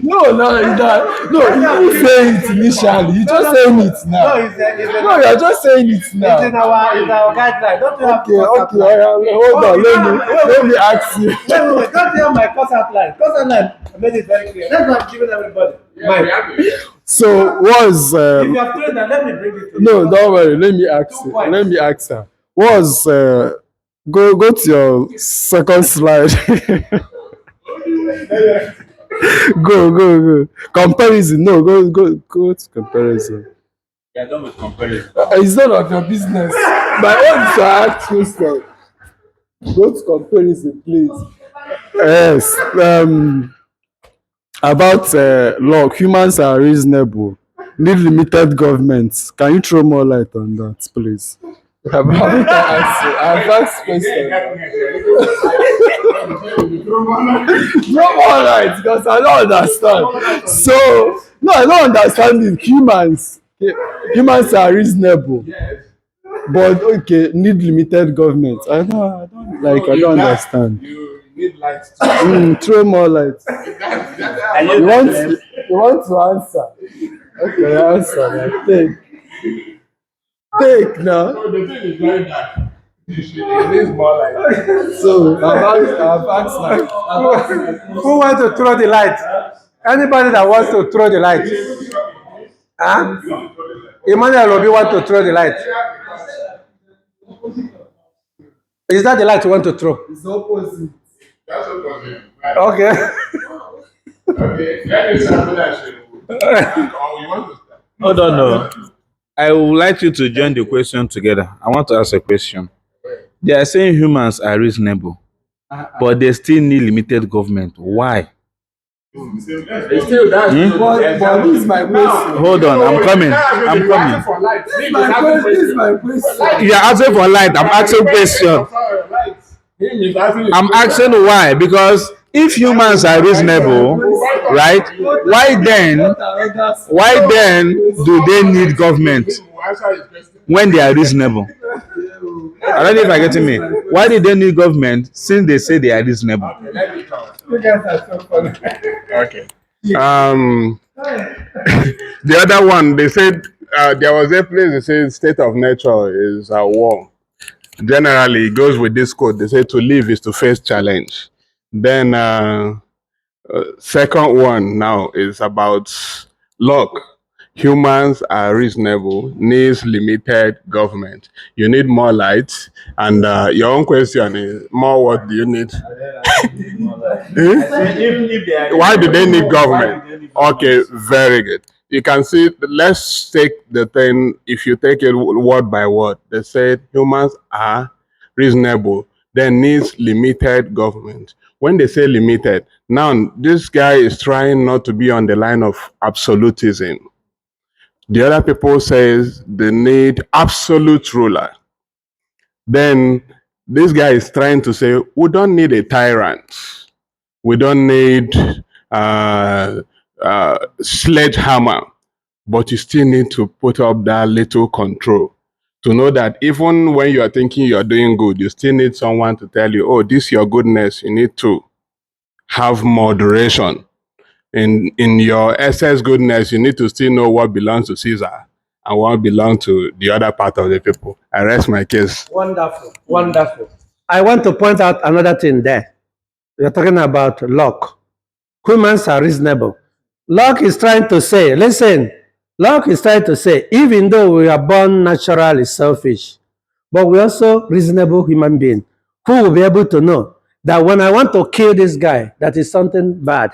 no, you didn't say it initially. You just saying it now. No, No, you're just saying it it's in now. our guideline. Don't you have Okay, course okay, outline? hold on. Wait, Let me ask you. Wait. Don't you have my course outline? Course outline, I made it very clear. That's what I'm giving everybody. So was If you have told that, let me bring it to you. no, don't worry. Let me ask you. Let me ask her. Was go to your second slide. go. Comparison. No, go to comparison. Yeah, done with comparison. It's none of your business. My own is to ask question. Go to comparison, please. Yes. About law, humans are reasonable. Need limited governments. Can you throw more light on that, please? I've asked question. No more light because I don't understand. So no, I don't understand it. Humans are reasonable. But okay, need limited government. I don't understand. You need lights to Throw more light. You want to answer? Okay, answer. Take now. So the thing is very dark. It needs more light. So I've asked like Who wants to throw the light? Anybody that wants to throw the light? Huh? Emmanuel Obi want to throw the light. Is that the light you want to throw? it's opposite. That's what was it. Okay. Okay. That is something that should. Oh, you want to start? Hold on, no. I would like you to join the question together. I want to ask a question. They are saying humans are reasonable, but they still need limited government. Why? Still, that's But this is my question. Hold on, I'm coming. for light. This is my question. You're asking for light. I'm asking question. I'm asking why. Because if humans are reasonable, right? Why then do they need government when they are reasonable? I don't know if you're getting me. Why do they need government since they say they are reasonable? You guys are so funny. Okay. The other one, they said there was a place they said state of nature is a war. Generally, it goes with this quote. They say to live is to face challenge. Then second one now is about luck. Humans are reasonable, needs limited government. You need more light. And your own question is, more what do you need? Why do they need government? Okay, very good. You can see, let's take the thing, if you take it word by word, they said humans are reasonable, then needs limited government. When they say limited, now this guy is trying not to be on the line of absolutism. The other people says they need absolute ruler. Then this guy is trying to say, we don't need a tyrant. We don't need sledgehammer, but you still need to put up that little control to know that even when you are thinking you are doing good, you still need someone to tell you, oh, this is your goodness. You need to have moderation. In your excess goodness, you need to still know what belongs to Caesar and what belongs to the other part of the people. I rest my case. Wonderful. I want to point out another thing there. You're talking about Locke. Humans are reasonable. Locke is trying to say, listen, Locke is trying to say, even though we are born naturally selfish, but we're also reasonable human beings who will be able to know that when I want to kill this guy, that is something bad.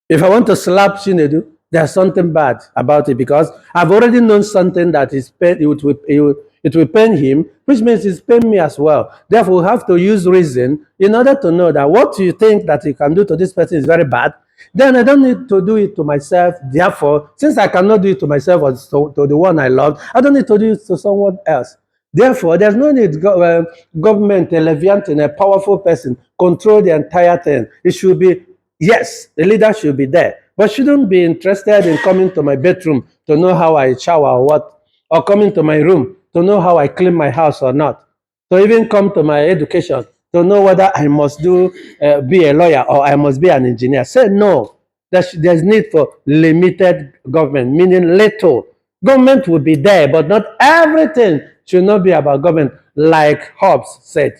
If I want to slap Chinedu, there's something bad about it because I've already known something that is pain, it will pain him, which means it's pain me as well. Therefore, we have to use reason in order to know that what you think that you can do to this person is very bad. Then I don't need to do it to myself. Therefore, since I cannot do it to myself or to the one I love, I don't need to do it to someone else. Therefore, there's no need government, a Leviathan, a powerful person, control the entire thing. It should be Yes, the leader should be there, but shouldn't be interested in coming to my bedroom to know how I shower or what, or coming to my room to know how I clean my house or not, to even come to my education to know whether I must be a lawyer or I must be an engineer. Say no. There's need for limited government, meaning little. Government will be there, but not everything should not be about government, like Hobbes said.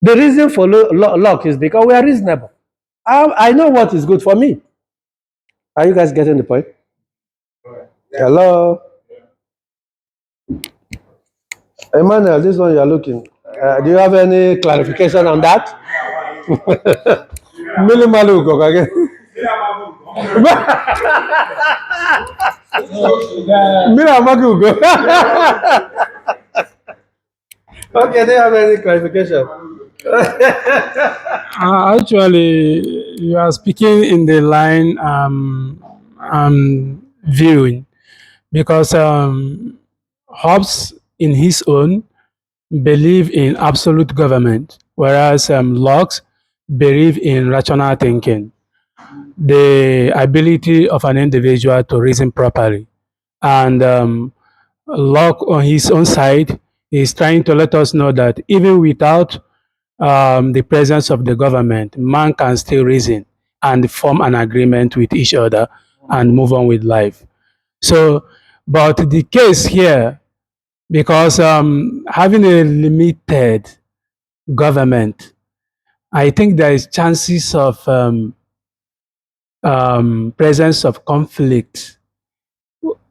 The reason for luck is because we are reasonable. I know what is good for me. Are you guys getting the point? Hello? Emmanuel, this one you are looking. Do you have any clarification on that? Minimal again. Okay, do you have any clarification? Actually, you are speaking in the line viewing, because Hobbes, in his own, believe in absolute government, whereas Locke believe in rational thinking, the ability of an individual to reason properly. And Locke, on his own side, is trying to let us know that even without the presence of the government, man can still reason and form an agreement with each other and move on with life. So, but the case here, because having a limited government, I think there is chances of presence of conflict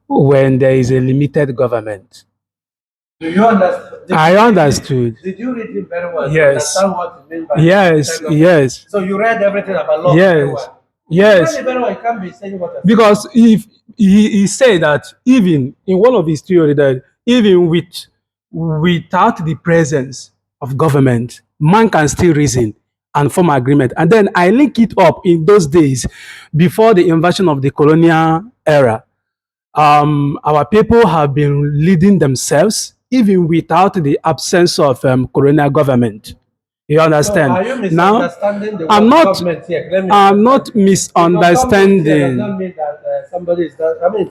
when there is a limited government. Do you understand? I understood. Did you read it very well? Yes. To understand what it means by Yes, limited yes. government? So you read everything about law very Yes, well. yes. You read it very well. You can't be saying what I said. Because if he said that even in one of his theory that even without the presence of government, man can still reason and form agreement. And then I link it up in those days before the invasion of the colonial era. Our people have been leading themselves even without the absence of colonial government. You understand? So are you Now, misunderstanding the word I'm not. government here? Let me I'm not understand. Because government here does misunderstanding. not mean that somebody is not. I mean,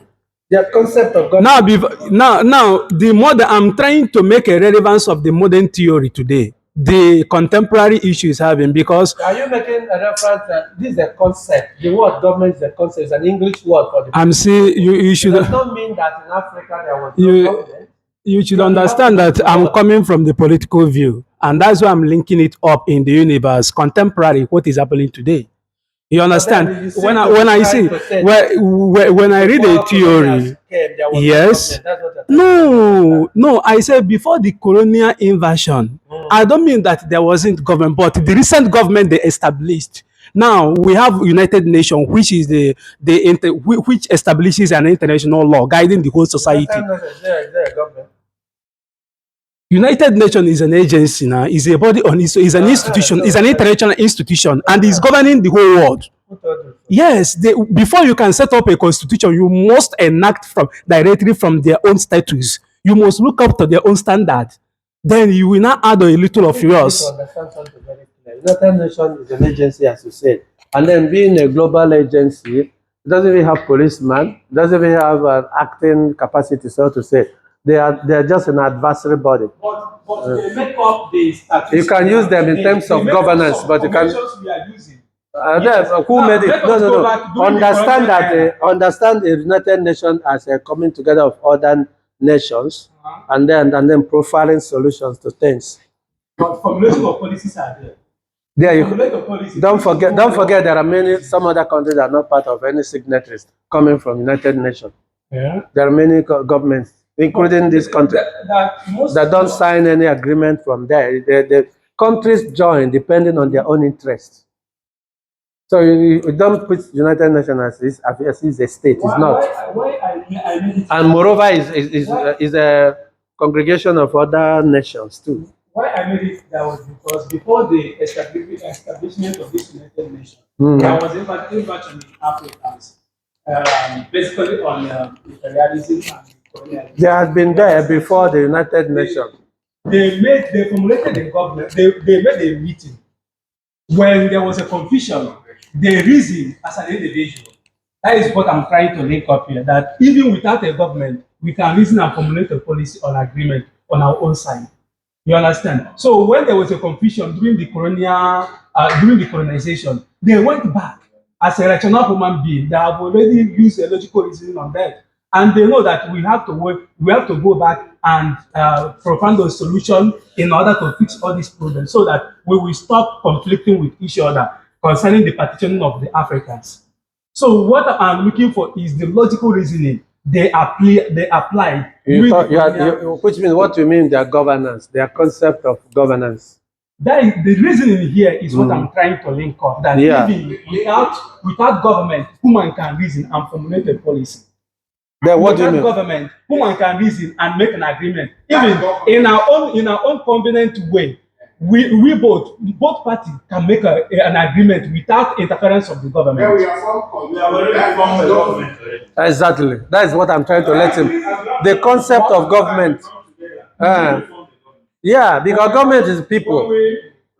the concept of government. Now, the modern. I'm trying to make a relevance of the modern theory today. The contemporary issue is having, because Are you making a reference that this is a concept? The word government is a concept. It's an English word for the. I'm saying you It should. does not mean that in Africa there was no You government. you should You have understand to that look I'm forward. coming from the political view, and that's why I'm linking it up in the universe, contemporary, what is happening today. You understand? Then you seem When I to be when I trying see to say when I read a before colonials theory, came, there was no yes. government. That's what you're trying to No, I said before the colonial invasion. I don't mean that there wasn't government, but the recent government they established. Now we have United Nations, which is which establishes an international law guiding the whole society. Is there a government? United Nations is an agency now, is a body on its, is an institution, is an international institution, and is governing the whole world. Who told you? Yes, before you can set up a constitution, you must enact directly from their own status. You must look up to their own standard. Then you will now add a little of You need yours. to understand something very clear. United Nations is an agency, as you said, and then being a global agency, it doesn't even have policemen, it doesn't even have an acting capacity, so to say. They are just an advisory body. But they make up the statistics. You can use them in terms of governance, but you can. We are using. Who made it? No. Understand the United Nations as a coming together of other nations, and then profiling solutions to things. But formulation of policies are there. Don't forget there are some other countries that are not part of any signatories coming from United Nations. Yeah. There are many governments, including this country, that don't sign any agreement from there. The countries join depending on their own interests. So you don't put United Nations as a state. It's not. And moreover, is a congregation of other nations too. Why I made it that was because before the establishment of this United Nations, there was invasion in Africans, basically on imperialism and colonialism. There has been there before the United Nations. They formulated a government. They made a meeting when there was a confusion they reason as an individual. That is what I'm trying to link up here, that even without a government, we can reason and formulate a policy or agreement on our own side. You understand? So when there was a confusion during the colonization, they went back as a rational human being. They have already used a logical reasoning on that, and they know that we have to work. We have to go back and propound a solution in order to fix all these problems, so that we will stop conflicting with each other concerning the partitioning of the Africans. So what I'm looking for is the logical reasoning they apply. Which means what you mean their governance, their concept of governance. That is, the reasoning here is what I'm trying to link up. That even without government, human can reason and formulate a policy. Then what do you mean? Government, human can reason and make an agreement. Even in our own convenient way, we both parties can make an agreement without interference of the government. Exactly. That is what I'm trying to let him. The concept of government. Yeah, because government is people.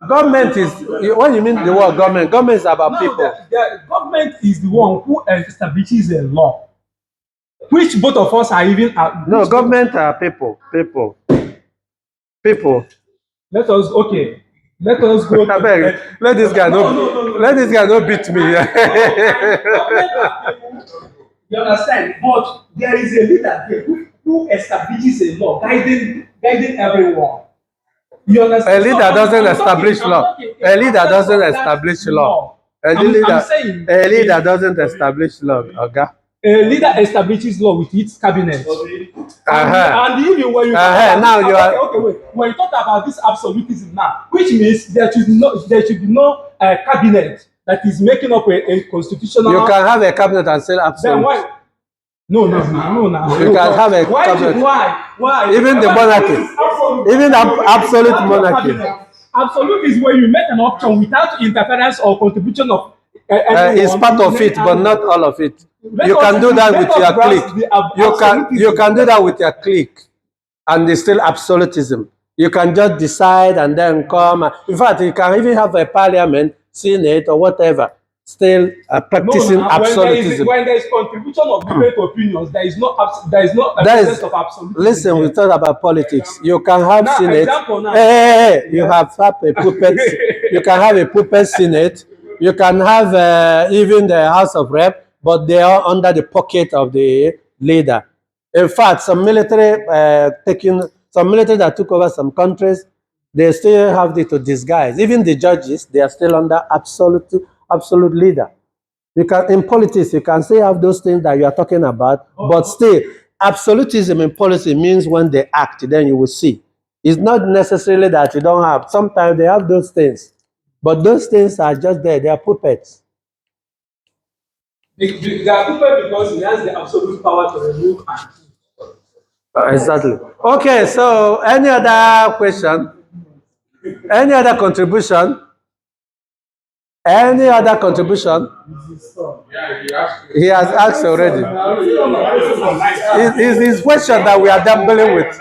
Government is, what you mean the word government? Government is about people. The government is the one who establishes a law, which both of us are even. No, government are people. People. Let us go. Let this guy let this guy not beat me. You understand? But there is a leader there who establishes a law guiding everyone. You understand? A leader doesn't establish law. A leader doesn't establish law. A leader doesn't establish law. Okay. A leader establishes law with its cabinet. And even when you when you talk about this absolutism now, which means there should be no cabinet that is making up a constitutional. You can have a cabinet and say absolute. Then why? No. You can have a cabinet. Why? Even the monarchy. Even absolute monarchy. Absolute is when you make an option without interference or contribution of. It's part of it, but not all of it. You can do that with your clique. You can do that with your clique, and it's still absolutism. You can just decide and then come. In fact, you can even have a parliament, senate, or whatever. Still practicing absolutism. When there is contribution of different opinions, there is no absence of absolutism. Listen, we talk about politics. You can have now, senate. You have a puppet. You can have a puppet senate. You can have even the House of Rep, but they are under the pocket of the leader. In fact, some military that took over some countries, they still have it to disguise. Even the judges, they are still under absolute leader. You can, in politics, you can still have those things that you are talking about, but still, absolutism in policy means when they act, then you will see. It's not necessarily that you don't have. Sometimes they have those things. But those things are just there. They are puppets. They are puppets because he has the absolute power to remove and exactly. Okay, so any other question? Any other contribution? Any other contribution? He has asked already. It's his question that we are dealing with.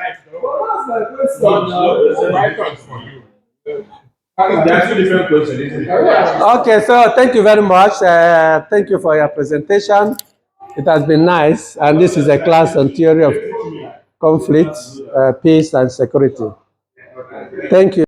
Okay, so thank you very much. Thank you for your presentation. It has been nice, and this is a class on theory of conflict, peace, and security. Thank you.